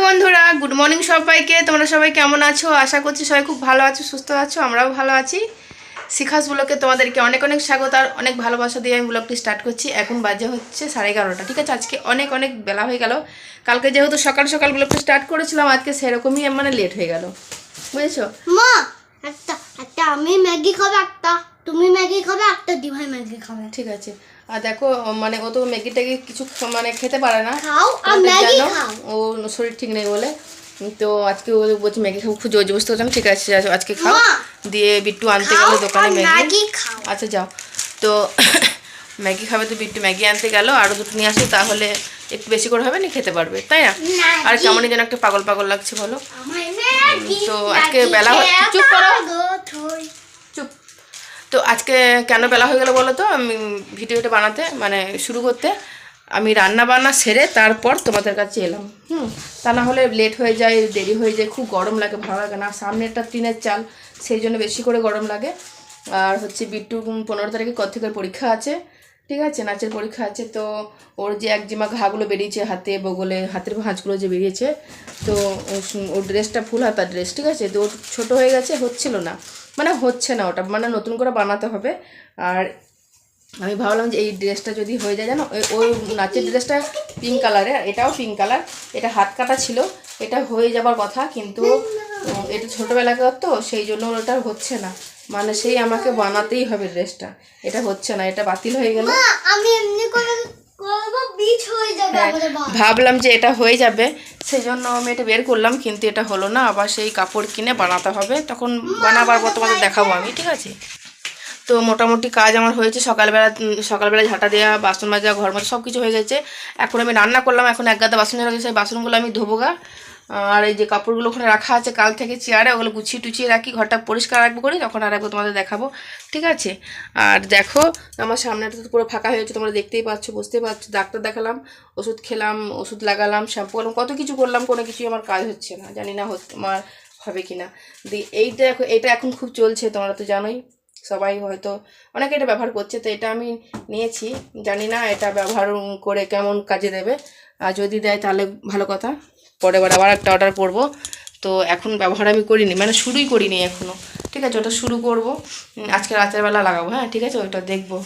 বন্ধুরা, good morning সবাইকে। তোমরা সবাই কেমন আছো? আশা করছি সবাই খুব ভালো আছো, সুস্থ আছো। আমরাও ভালো আছি। শিখাস ব্লগে তোমাদেরকে অনেক অনেক স্বাগত আর অনেক ভালোবাসা দিয়ে আমি ব্লগটি স্টার্ট করছি। এখন বাজে হচ্ছে 11:30। ঠিক আছে, আজকে অনেক অনেক বেলা হয়ে গেল। কালকে যেহেতু সকাল সকাল ব্লগটা স্টার্ট করেছিলাম, আজকে সেরকমই মানে লেট হয়ে গেল, বুঝেছো? মা একটা একটা আমি ম্যাগি খাবে, একটা তুমি ম্যাগি খাবে, একটা দিভাই ম্যাগি খাবে। ঠিক আছে। আর দেখো মানে ও তো ম্যাগিটাকে কিছু মানে খেতে পারে না, খাও আর ম্যাগি খাও। ও শরীর ঠিক নেই বলে। তো আজকে ও বলছে ম্যাগি খাবো, খুব জোর জবস্ত হচ্ছে। ঠিক আছে আজকে খাও। দিয়ে বিট্টু আনতে গেল দোকানে ম্যাগি। আচ্ছা যাও। তো ম্যাগি খাবে তো বিট্টু ম্যাগি আনতে গেল, আরও দুটো নিয়ে আসো, তাহলে একটু বেশি করে হবে না, খেতে পারবে, তাই না? আর কেমনই যেন একটা পাগল পাগল লাগছে বলো। তো আজকে বেলা চুপ করো, চুপ। তো আজকে কেন বেলা হয়ে গেল বলো তো? আমি ভিডিওটা বানাতে মানে শুরু করতে আমি রান্না বান্না সেরে তারপর তোমাদের কাছে এলাম। তা না হলে লেট হয়ে যায়, দেরি হয়ে যায়, খুব গরম লাগে, ভালো লাগে না। সামনে একটা টিনের চাল, সেই জন্য বেশি করে গরম লাগে। আর হচ্ছে বিট্টু 15 তারিখে কত্থেকের পরীক্ষা আছে, ঠিক আছে, নাচের পরীক্ষা আছে। তো ওর যে একজিমা ঘাগুলো বেরিয়েছে হাতে বগলে, হাতের ভাঁজগুলো যে বেরিয়েছে, তো ওর ড্রেসটা ফুল হাতা ড্রেস, ঠিক আছে, তো ওর ছোটো হয়ে গেছে, হচ্ছিল না, মানে হচ্ছে না, ওটা মানে নতুন করে বানাতে হবে। আর আমি ভাবলাম যে এই ড্রেসটা যদি হয়ে যায়, জানো, ওই নাচের ড্রেসটা পিঙ্ক কালারের, এটাও পিঙ্ক কালার, এটা হাত কাটা ছিল, এটা হয়ে যাবার কথা, কিন্তু এটা ছোটোবেলাকার তো, সেই জন্য ওটা হচ্ছে না, মানে সেই আমাকে বানাতেই হবে ড্রেসটা, এটা হচ্ছে না, এটা বাতিল হয়ে গেল। আমি এমনি করে করবো, বিচ হয়ে যাবে। ভাবলাম যে এটা হয়ে যাবে, সেই জন্য আমি এটা বের করলাম, কিন্তু এটা হলো না, আবার সেই কাপড় কিনে বানাতে হবে, তখন বানাবার পর তোমাদের দেখাবো আমি, ঠিক আছে? তো মোটামুটি কাজ আমার হয়েছে। সকালবেলা ঝাঁটা দেওয়া, বাসন মাজা, ঘর মাজা সব কিছু হয়ে গেছে। এখন আমি রান্না করলাম, এখন এক গাদা বাসন রয়েছে, সেই বাসনগুলো আমি ধোবো গা। আর এই যে কাপড়গুলো ওখানে রাখা আছে কাল থেকে চেয়ারে, ওগুলো গুছিয়ে টুচিয়ে রাখি, ঘরটা পরিষ্কার রাখবো করি, তখন আর একবার তোমাদের দেখাবো, ঠিক আছে? আর দেখো আমার সামনেটা তো পুরো ফাঁকা হয়ে যাচ্ছে, তোমরা দেখতেই পাচ্ছ, বুঝতেই পারছো। ডাক্তার দেখালাম, ওষুধ খেলাম, ওষুধ লাগালাম, শ্যাম্পু করলাম, কত কিছু করলাম, কোনো কিছুই আমার কাজ হচ্ছে না, জানি না আমার হবে কি না। দিয়ে এইটা এখন খুব চলছে, তোমরা তো জানোই, সবাই হয়তো অনেকে এটা ব্যবহার করছে। তো এটা আমি নিয়েছি, জানি না এটা ব্যবহার করে কেমন কাজে দেবে, আর যদি দেয় তাহলে ভালো কথা, পরে আবার একটা অর্ডার করব। তো এখন ব্যবহার আমি করিনি, মানে শুরুই করিনি এখনও, ঠিক আছে? ওটা শুরু করব আজকে রাতের বেলা লাগাবো, হ্যাঁ ঠিক আছে, ওইটা দেখবো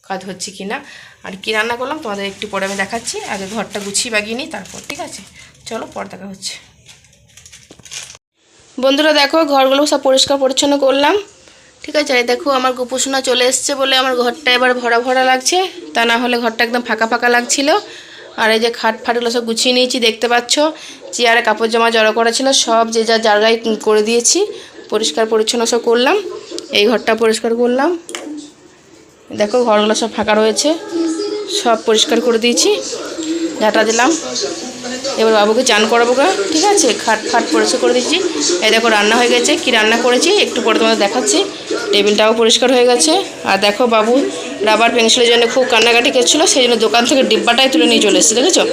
কাজ হচ্ছে কি না। আর কি রান্না করলাম তোমাদের একটু পরে আমি দেখাচ্ছি, আগে ঘরটা গুছিয়ে বাগিয়ে নিই, তারপর, ঠিক আছে? চলো পরে দেখা হচ্ছে। বন্ধুরা দেখো, ঘরগুলো সব পরিষ্কার পরিচ্ছন্ন করলাম, ঠিক আছে? দেখো আমার গোপুসোনা চলে এসছে বলে আমার ঘরটা এবার ভরা ভরা লাগছে, তা না হলে ঘরটা একদম ফাঁকা ফাঁকা লাগছিল। আর এই যে খাট ফাটগুলো সব গুছিয়ে নিয়েছি, দেখতে পাচ্ছ। চেয়ারে কাপড় জামা জড়ো করা ছিল, সব যে যার জায়গায় করে দিয়েছি, পরিষ্কার পরিচ্ছন্ন সব করলাম। এই ঘরটা পরিষ্কার করলাম, দেখো ঘরগুলো সব ফাঁকা রয়েছে, সব পরিষ্কার করে দিয়েছি, ঝাঁটা দিলাম। এবার বাবুকে চান করাবো গা, ঠিক আছে? খাট ফাট পরিষ্কার করে দিচ্ছি। এই দেখো রান্না হয়ে গেছে, কি রান্না করেছি একটু পরে তোমাদের দেখাচ্ছি। টেবিলটাও পরিষ্কার হয়ে গেছে। আর দেখো বাবু রাবার পেন্সিলের জন্য খুব কান্নাকাটি করছিলো, সেই জন্য দোকান থেকে ডিব্বাটাই তুলে নিয়ে চলে এসেছে, দেখেছো?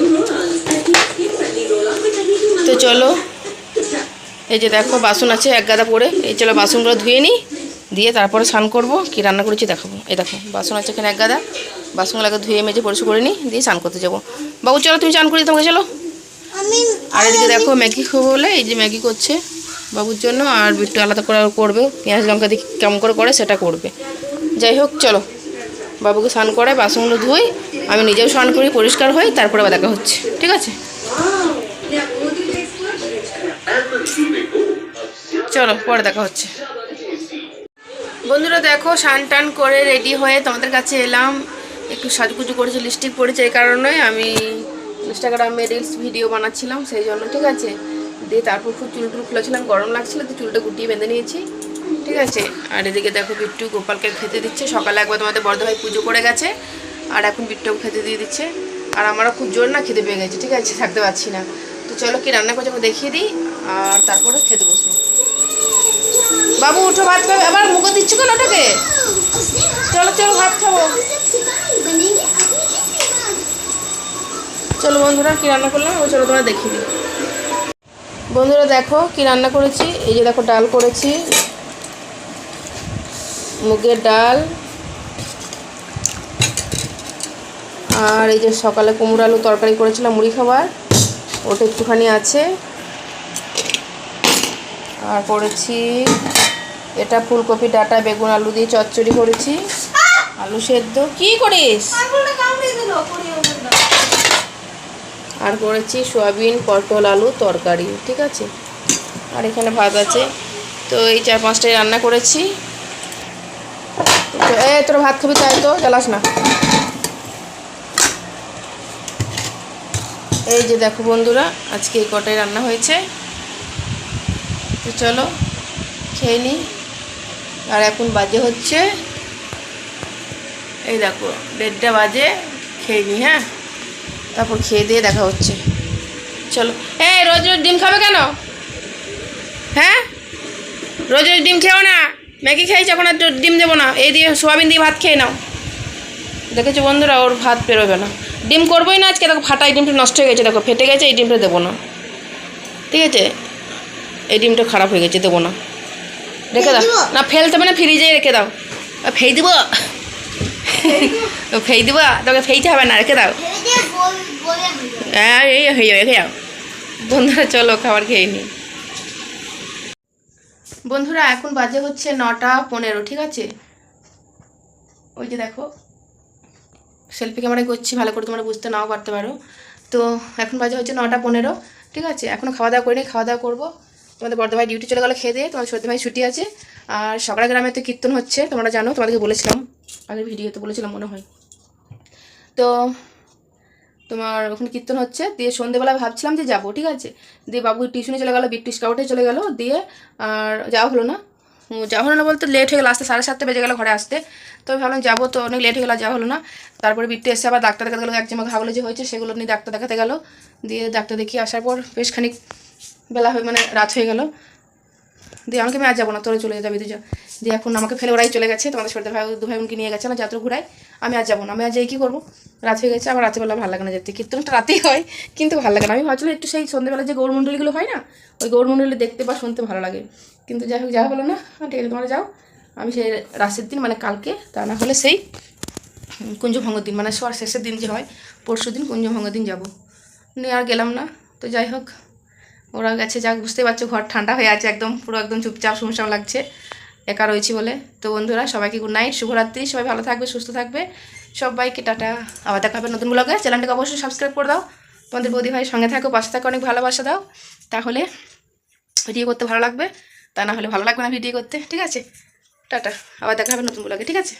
তো চলো, এই যে দেখো বাসন আছে এক গাদা পরে, এই চলো বাসনগুলো ধুয়ে নিই, দিয়ে তারপরে স্নান করবো। কি রান্না করেছি দেখাবো। এই দেখো বাসন আছে এখানে এক গাদা, বাসনগুলোকে ধুয়ে মেজে পরিষ্কার করে নিই, দিয়ে স্নান করতে যাবো। বাবু চলো তুমি চান করি তোমাকে, চলো। আর এদিকে দেখো ম্যাগি খাবো বলে এই যে ম্যাগি করছে বাবুর জন্য, আর বিট্টু আলাদা করে করবে, পেঁয়াজ লঙ্কা দিয়ে কেমন করে করে সেটা করবে। যাই হোক চলো, বাবুকে স্নান করে বাসনগুলো ধুই, আমি নিজেও স্নান করি, পরিষ্কার হই, তারপরে আবার দেখা হচ্ছে, ঠিক আছে? চলো পরে দেখা হচ্ছে। বন্ধুরা দেখো স্নান টান করে রেডি হয়ে তোমাদের কাছে এলাম, একটু সাজুগুজু করেছি, লিপস্টিক পরেছি, এই কারণে আমি ইনস্টাগ্রামে রিলস ভিডিও বানাচ্ছিলাম, সেই জন্য, ঠিক আছে? দিয়ে তারপর খুব চুল টুল খুলেছিলাম, গরম লাগছিলো, তো চুলটা গুটিয়ে বেঁধে নিয়েছি, ঠিক আছে? আর এদিকে দেখো বিট্টু গোপালকে খেতে দিচ্ছে, সকালে একবার তোমাদের বড় ভাই পুজো করে গেছে, আর এখন বিট্টুকে খেতে দিয়ে দিচ্ছে। আর আমারও খুব জোর না খেতে পেয়ে গেছে, ঠিক আছে, থাকতে পারছি না। তো চলো কি রান্না করছে আমি দেখিয়ে দিই, আর তারপরে খেতে বসবো। বাবু উঠো, ভাত খাবে, আবার মুখে দিচ্ছ কেন ওটাকে? চলো চলো ভাত খাবো। চলো বন্ধুরা কি রান্না করলাম ও চলো তোমরা দেখিয়ে দিই। বন্ধুরা দেখো কি রান্না করেছি, এই যে দেখো ডাল করেছি, মুগের ডাল, আর এই যে সকালে কুমড়ো আলু তরকারি করেছিলাম মুড়ি খাবার, ওটা একটুখানি আছে, আর করেছি এটা ফুলকপি ডাঁটা বেগুন আলু দিয়ে চচ্চড়ি করেছি, আলু সেদ্ধ। কি করিস? আর করেছি সয়াবিন পটল আলু তরকারি, ঠিক আছে। আর এখানে ভাত আছে। তো এই 4-5টাই রান্না করেছি। তো তোর ভাত খাবি তাই তো জ্বালাস না। এই যে দেখো বন্ধুরা, আজকে এই কটাই রান্না হয়েছে। তো চলো খেয়ে নিই। আর এখন বাজে হচ্ছে, এই দেখো 1:30 বাজে। খেয়ে নিই, হ্যাঁ, তারপর খেয়ে দিয়ে দেখা হচ্ছে। চলো। রোজ রোজ ডিম খাবে কেন? হ্যাঁ, রোজ রোজ ডিম খেও না। ম্যাগি খেয়েছি, এখন আর ডিম দেবো না। এই দিয়ে সোয়াবিন দিয়ে ভাত খেয়ে নাও। দেখেছো বন্ধুরা, ওর ভাত বেরোবে না। ডিম করবোই না আজকে। দেখো ফাটা, এই ডিমটা নষ্ট হয়ে গেছে, দেখো ফেটে গেছে। এই ডিমটা দেবো না, ঠিক আছে। এই ডিমটা খারাপ হয়ে গেছে, দেবো না। রেখে দাও না, ফেলতে হবে না, ফ্রিজে রেখে দাও। ফেই দিব, ফেই দিব, তোকে ফেইতে হবে না, রেখে দাও। হ্যাঁ, এই হয়ে যাবে, রেখে যাও। বন্ধুরা চলো খাবার খেয়ে নিই। বন্ধুরা এখন বাজে হচ্ছে 9:15, ঠিক আছে। ওই যে দেখো সেলফি ক্যামেরায় করছি, ভালো করে তোমরা বুঝতে নাও পারতে পারো। তো এখন বাজে হচ্ছে 9:15, ঠিক আছে। এখনও খাওয়া দাওয়া করিনি, খাওয়া দাওয়া করবো। তোমাদের বড় ভাই ডিউটি চলে গেলো খেয়ে দিয়ে, তোমাদের ছোট ভাই ছুটি আছে। আর সকালে গ্রামে তো কীর্তন হচ্ছে, তোমরা জানো, তোমাদেরকে বলেছিলাম আগের ভিডিওতে বলেছিলাম মনে হয়। তো তোমার ওখানে কীর্তন হচ্ছে, দিয়ে সন্ধ্যেবেলা ভাবছিলাম যে যাবো, ঠিক আছে। দিয়ে বাবু টিউশনে চলে গেলো, বিট্টু স্কাউটে চলে গেলো, দিয়ে আর যাওয়া হলো না। বলতে লেট হয়ে গেলো আসতে, 7:30 বেজে গেলো ঘরে আসতে। তো আমি ভাবলাম যাবো, তো অনেক লেট হয়ে গেলো, যাওয়া হলো না। তারপরে বিট্টু এসে আবার ডাক্তার দেখাতে গেলো, একজামা ঘাগুলো যে হয়েছে সেগুলো নিয়ে ডাক্তার দেখাতে গেলো। দিয়ে ডাক্তার দেখিয়ে আসার পর বেশ খানিক বেলা হয়ে, মানে রাত হয়ে গেলো। দিয়ে আমাকে আমি আর যাবো না, তোরা চলে যাবি দুজন। দিয়ে এখন আমাকে ফেলে ওরাই চলে গেছে, তোমাদের ছোটো ভাই দু ভাই বোনকে নিয়ে গেছে আমার যাত্রা ঘুরায়। আমি আর যাবো না, আমি আর যাই কী করবো, রাত হয়ে গেছে। আমার রাতেবেলা ভালো লাগে না যেতে, কীর্তনটা রাতেই হয় কিন্তু ভালো লাগে না। আমি ভাবছিলাম একটু সেই সন্ধ্যেবেলা যে গৌরমণ্ডলীগুলো হয় না, ওই গৌরমণ্ডলী দেখতে বা শুনতে ভালো লাগে। কিন্তু যাই হোক, যাওয়া হলো না। ঠিক আছে, তোমরা যাও। আমি সেই রাতের দিন, মানে কালকে, তা না হলে সেই কুঞ্জভঙ্গর দিন, মানে সবার শেষের দিন যে হয়, পরশু দিন কুঞ্জভঙ্গর দিন যাবো। নিয়ে আর গেলাম না। তো যাই হোক, ওরা গেছে, যাক, বুঝতে পারছো ঘর ঠান্ডা হয়ে আছে একদম, পুরো একদম চুপচাপ শুনশান লাগছে একা রয়েছি বলে। তো বন্ধুরা সবাইকে গুড নাইট, শুভরাত্রি। সবাই ভালো থাকবে, সুস্থ থাকবে। সবাইকে টাটা। আবার দেখা হবে নতুন ব্লগে। চ্যানেলটাকে অবশ্যই সাবস্ক্রাইব করে দাও। তোমাদের বৌদি ভাই সঙ্গে থাকো, পাশে থাকো, অনেক ভালোবাসা দাও, তাহলে ভিডিও করতে ভালো লাগবে। তা না হলে ভালো লাগবে না ভিডিও করতে, ঠিক আছে। টাটা, আবার দেখা হবে নতুন ব্লগে, ঠিক আছে।